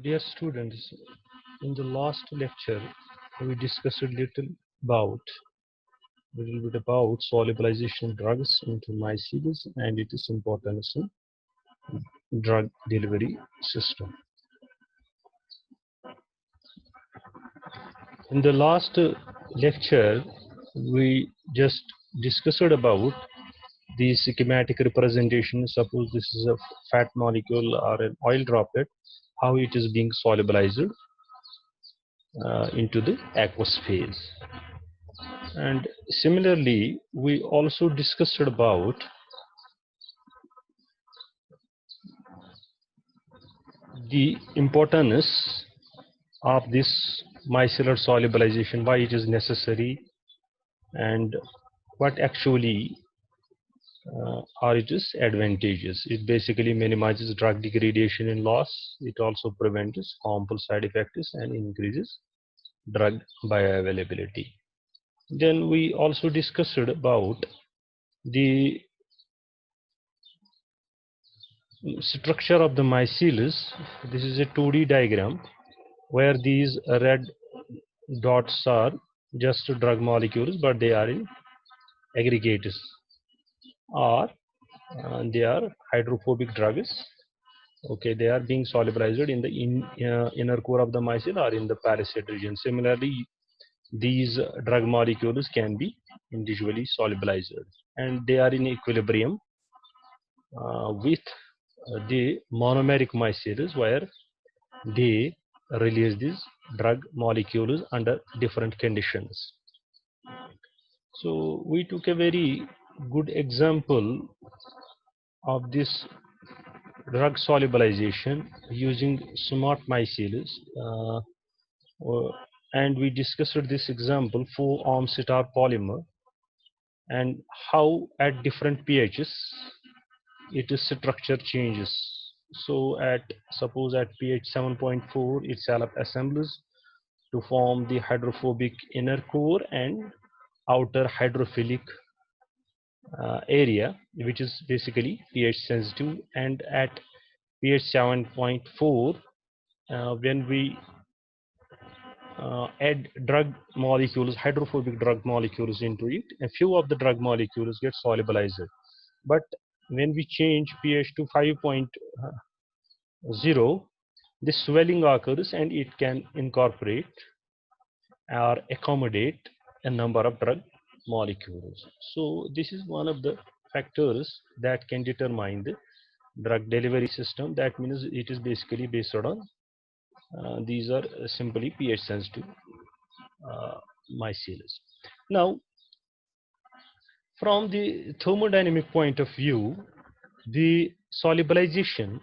Dear students, in the last lecture we discussed a little bit about solubilization of drugs into micelles and its importance in drug delivery system. In the last lecture we just discussed about the schematic representation. Suppose this is a fat molecule or an oil droplet, how it is being solubilized into the aqueous phase. And similarly, we also discussed about the importance of this micellar solubilization, why it is necessary, and what actually are its advantages. It basically minimizes drug degradation and loss. It also prevents harmful side effects and increases drug bioavailability. Then we also discussed about the structure of the micelles. This is a 2D diagram where these red dots are just drug molecules, but they are in aggregates, or they are hydrophobic drugs. Okay, they are being solubilized in the inner core of the micelle or in the parasite region. Similarly, these drug molecules can be individually solubilized, and they are in equilibrium with the monomeric micelles, where they release these drug molecules under different conditions. So we took a very good example of this drug solubilization using smart micelles, and we discussed this example for armsetar polymer and how at different pHs its structure changes. So suppose at pH 7.4 it self-assembles to form the hydrophobic inner core and outer hydrophilic area, which is basically pH sensitive. And at pH 7.4, when we add drug molecules, hydrophobic drug molecules into it, a few of the drug molecules get solubilized. But when we change pH to 5.0, this swelling occurs and it can incorporate or accommodate a number of drug molecules. So this is one of the factors that can determine the drug delivery system. That means it is basically based on these are simply pH sensitive micelles. Now, from the thermodynamic point of view, the solubilization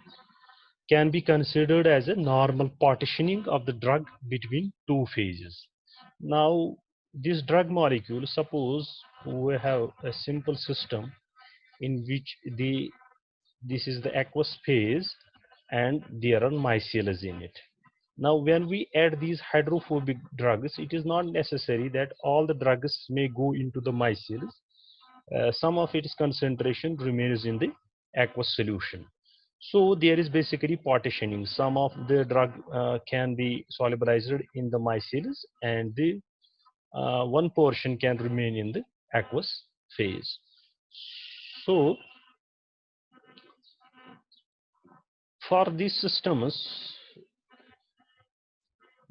can be considered as a normal partitioning of the drug between two phases. Now, this drug molecule, suppose we have a simple system in which this is the aqueous phase and there are micelles in it. Now, when we add these hydrophobic drugs, it is not necessary that all the drugs may go into the micelles. Some of its concentration remains in the aqueous solution. So there is basically partitioning. Some of the drug can be solubilized in the micelles, and the one portion can remain in the aqueous phase. So for these systems,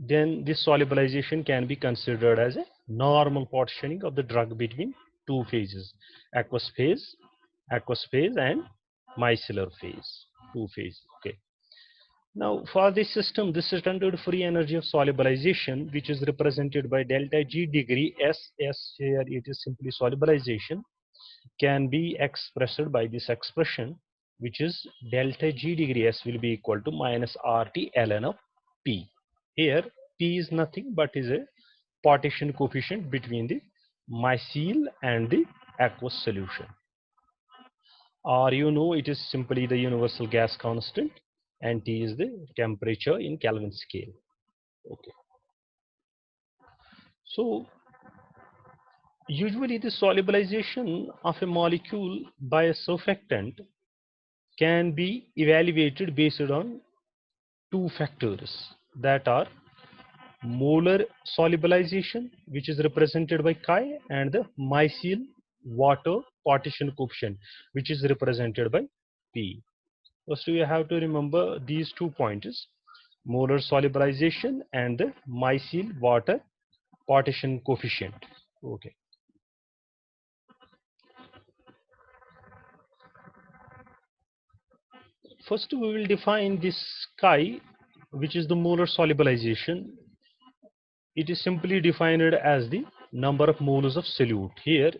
then this solubilization can be considered as a normal partitioning of the drug between two phases, aqueous phase, and micellar phase, two phase. Okay. Now for this system, this standard free energy of solubilization, which is represented by delta G degree S here it is simply solubilization, can be expressed by this expression, which is delta G degree S will be equal to minus RT ln of P. Here P is nothing but is a partition coefficient between the micelle and the aqueous solution, or it is simply the universal gas constant, and T is the temperature in Kelvin scale. Okay. So usually the solubilization of a molecule by a surfactant can be evaluated based on two factors that are molar solubilization, which is represented by chi, and the micelle water partition coefficient, which is represented by P. First, we have to remember these 2 pointers: molar solubilization and the micelle water partition coefficient. Okay. First, we will define this chi, which is the molar solubilization. It is simply defined as the number of moles of solute. Here,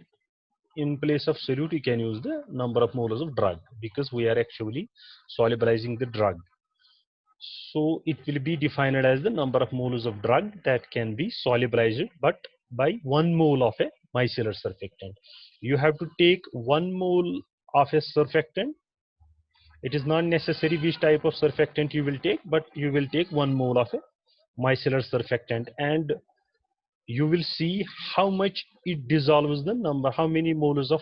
in place of solute, you can use the number of moles of drug, because we are actually solubilizing the drug. So it will be defined as the number of moles of drug that can be solubilized, but by 1 mole of a micellar surfactant. You have to take 1 mole of a surfactant. It is not necessary which type of surfactant you will take, but you will take 1 mole of a micellar surfactant, and you will see how much it dissolves, the number, how many moles of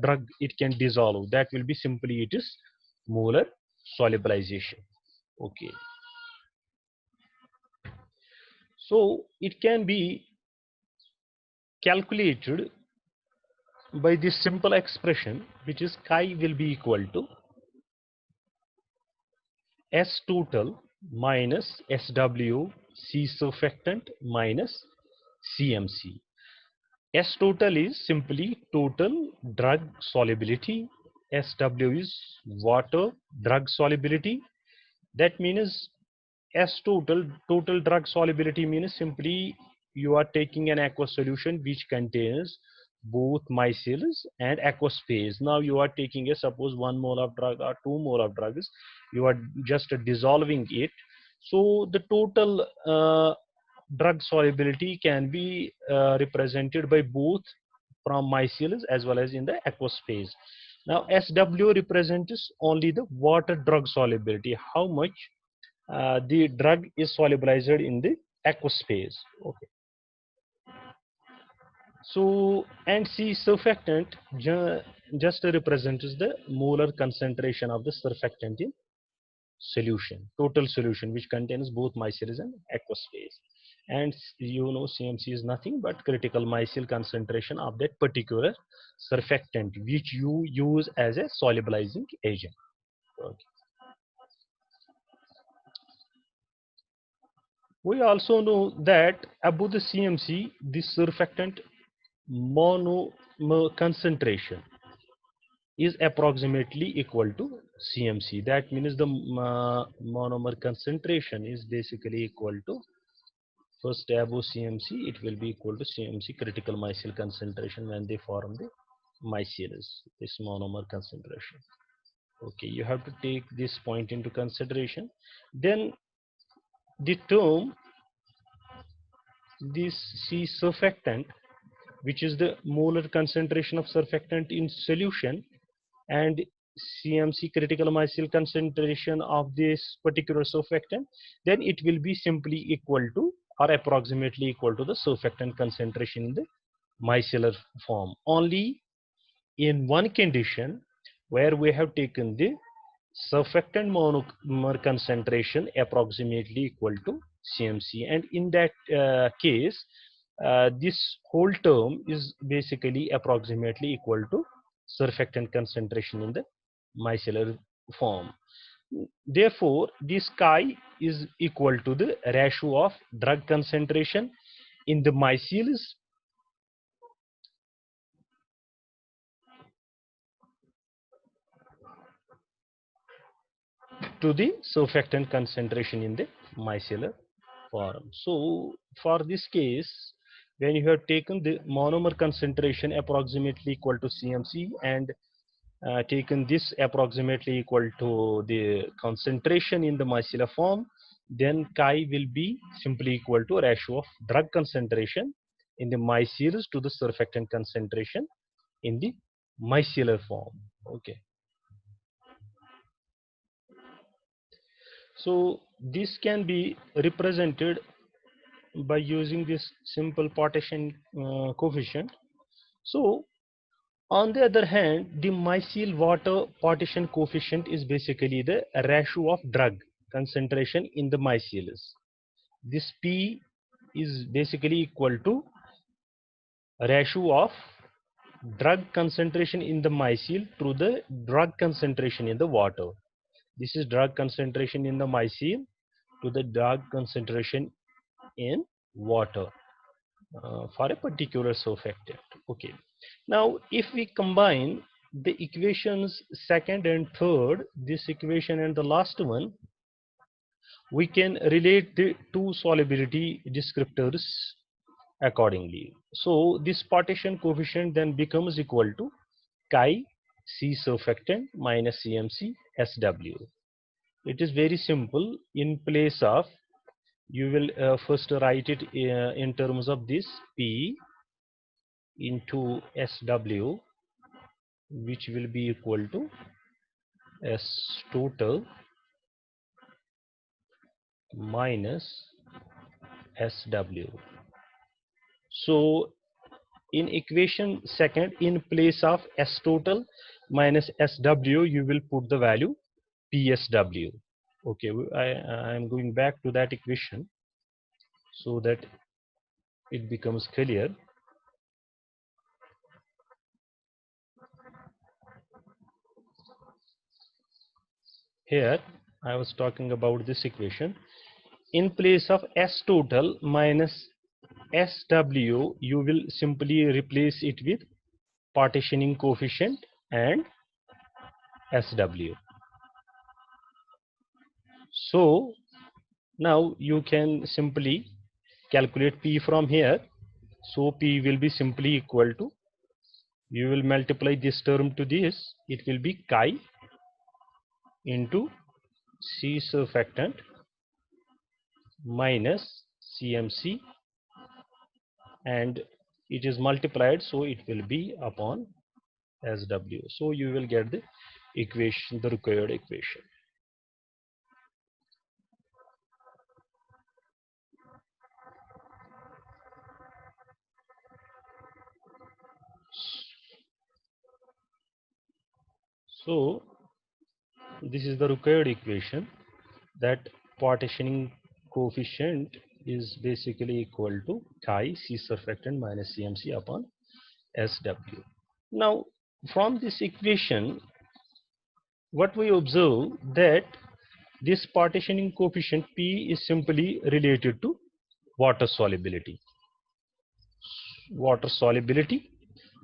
drug it can dissolve. That will be simply, it is molar solubilization. Okay. So it can be calculated by this simple expression, which is chi will be equal to S total minus SW C surfactant minus CMC. S total is simply total drug solubility. SW is water drug solubility. That means S total drug solubility means simply you are taking an aqueous solution which contains both micelles and aqueous phase. Now you are taking a, suppose 1 mole of drug or 2 mole of drugs, you are just dissolving it. So the total drug solubility can be represented by both from micelles as well as in the aqueous phase. Now SW represents only the water drug solubility, how much the drug is solubilized in the aqueous phase. Okay. So, and C surfactant just represents the molar concentration of the surfactant in solution, total solution, which contains both micelles and aqueous phase. And you know, CMC is nothing but critical micelle concentration of that particular surfactant which you use as a solubilizing agent. Okay. We also know that above the CMC, this surfactant monomer concentration is approximately equal to CMC. That means the monomer concentration is basically equal to, first above CMC, it will be equal to CMC critical micelle concentration when they form the micelles, this monomer concentration. Okay, you have to take this point into consideration. Then the term this C surfactant, which is the molar concentration of surfactant in solution, and CMC critical micelle concentration of this particular surfactant, then it will be simply equal to or approximately equal to the surfactant concentration in the micellar form. Only in one condition, where we have taken the surfactant monomer concentration approximately equal to CMC, and in that case this whole term is basically approximately equal to surfactant concentration in the micellar form. Therefore, this chi is equal to the ratio of drug concentration in the micelles to the surfactant concentration in the micellar form. So for this case, when you have taken the monomer concentration approximately equal to CMC and taken this approximately equal to the concentration in the micellar form, then chi will be simply equal to ratio of drug concentration in the micelles to the surfactant concentration in the micellar form. Okay. So this can be represented by using this simple partition coefficient. So on the other hand, the micelle water partition coefficient is basically the ratio of drug concentration in the micelles. This P is basically equal to ratio of drug concentration in the micelle to the drug concentration in the water. This is drug concentration in the micelle to the drug concentration in water for a particular surfactant. Okay. Now, if we combine the equations second and third, this equation and the last one, we can relate the two solubility descriptors accordingly. So this partition coefficient then becomes equal to chi C surfactant minus CMC SW. It is very simple. In place of, you will first write it in terms of this P into SW, which will be equal to S total minus SW. So in equation second, in place of S total minus SW, you will put the value PSW. Okay, I am going back to that equation so that it becomes clear. Here I was talking about this equation. In place of S total minus SW, you will simply replace it with partitioning coefficient and SW. So now you can simply calculate P from here. So P will be simply equal to, you will multiply this term to this, it will be chi into C surfactant minus CMC, and it is multiplied, so it will be upon SW. So you will get the equation, the required equation. So this is the required equation, that partitioning coefficient is basically equal to chi C surfactant minus CMC upon SW. Now from this equation, what we observe that this partitioning coefficient P is simply related to water solubility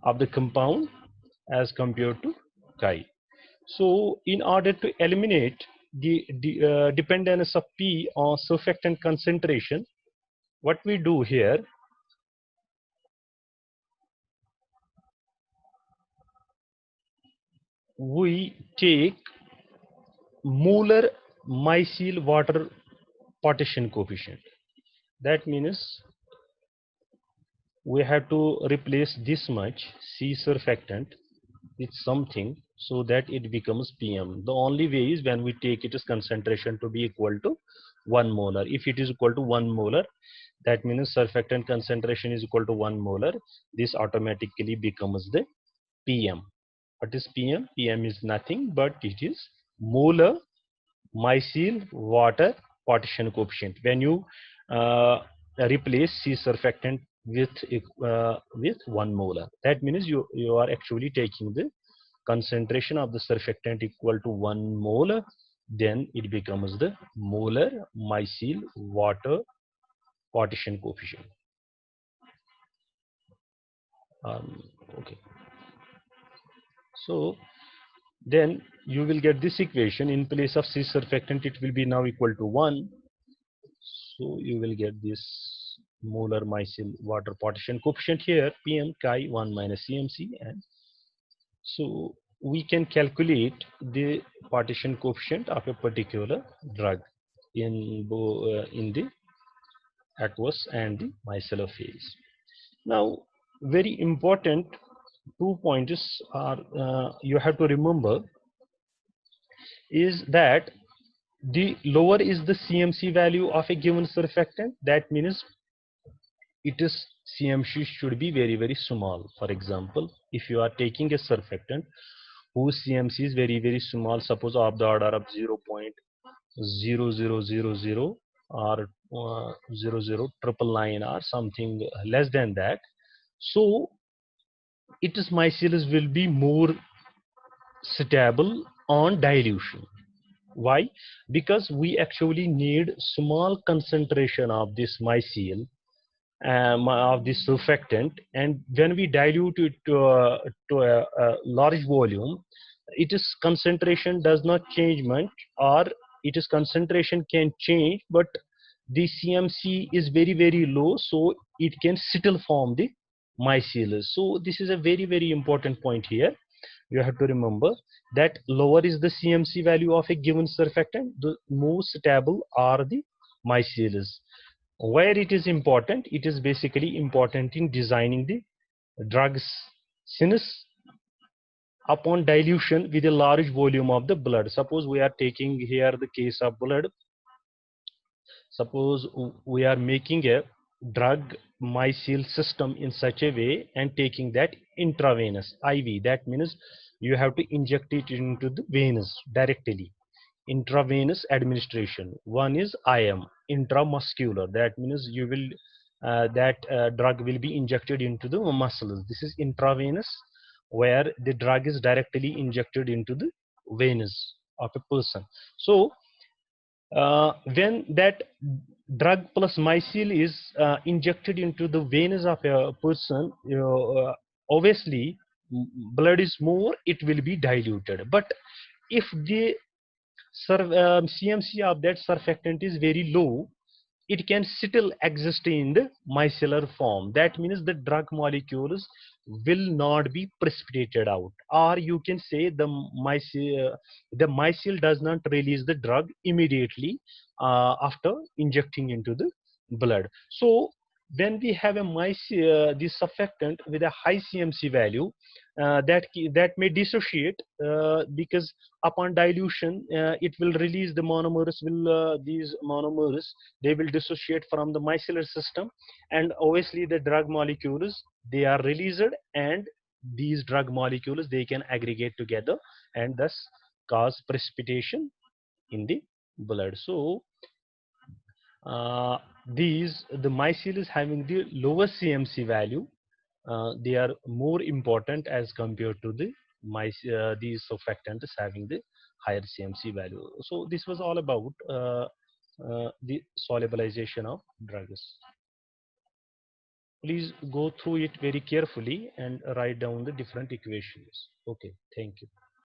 of the compound as compared to chi. So in order to eliminate the dependence of P on surfactant concentration, what we do here, we take molar micelle water partition coefficient. That means we have to replace this much C surfactant with something so that it becomes PM. The only way is when we take its concentration to be equal to 1 molar. If it is equal to 1 molar, that means surfactant concentration is equal to 1 molar. This automatically becomes the PM. What is PM? PM is nothing but it is molar micelle water partition coefficient. When you replace C surfactant with 1 molar, that means you are actually taking the concentration of the surfactant equal to 1 molar, then it becomes the molar micelle water partition coefficient. Okay, so then you will get this equation. In place of C surfactant, it will be now equal to 1. So you will get this molar micelle water partition coefficient here, PM chi 1 minus CMC, and so we can calculate the partition coefficient of a particular drug in the aqueous and the micellar phase. Now, very important 2 points are you have to remember is that the lower is the CMC value of a given surfactant, that means it is CMC should be very small. For example, if you are taking a surfactant whose CMC is very small, suppose of the order of 0.001 0.0000 or 0.09999 or something less than that. So its micelles will be more stable on dilution. Why? Because we actually need small concentration of this mycel, of this surfactant, and when we dilute it to a large volume, its concentration does not change much, or its concentration can change, but the CMC is very low, so it can still form the mycelium. So this is a very important point here. You have to remember that lower is the CMC value of a given surfactant, the more stable are the mycelium. Where it is important, it is basically important in designing the drugs, since upon dilution with a large volume of the blood, suppose we are taking here the case of blood, suppose we are making a drug mycel system in such a way and taking that intravenous IV, that means you have to inject it into the veins directly. Intravenous administration. One is IM, intramuscular, that means you will that drug will be injected into the muscles. This is intravenous, where the drug is directly injected into the veins of a person. So when that drug plus mycel is injected into the veins of a person, obviously blood is more, it will be diluted. But if the CMC of that surfactant is very low, it can still exist in the micellar form. That means the drug molecules will not be precipitated out, or you can say the micelle does not release the drug immediately after injecting into the blood. So when we have a this surfactant with a high CMC value, that may dissociate, because upon dilution it will release the monomers, these monomers, they will dissociate from the micellar system, and obviously the drug molecules, they are released, and these drug molecules, they can aggregate together and thus cause precipitation in the blood. So the micelle is having the lower CMC value, they are more important as compared to the these surfactants having the higher CMC value. So this was all about the solubilization of drugs. Please go through it very carefully and write down the different equations. Okay, thank you.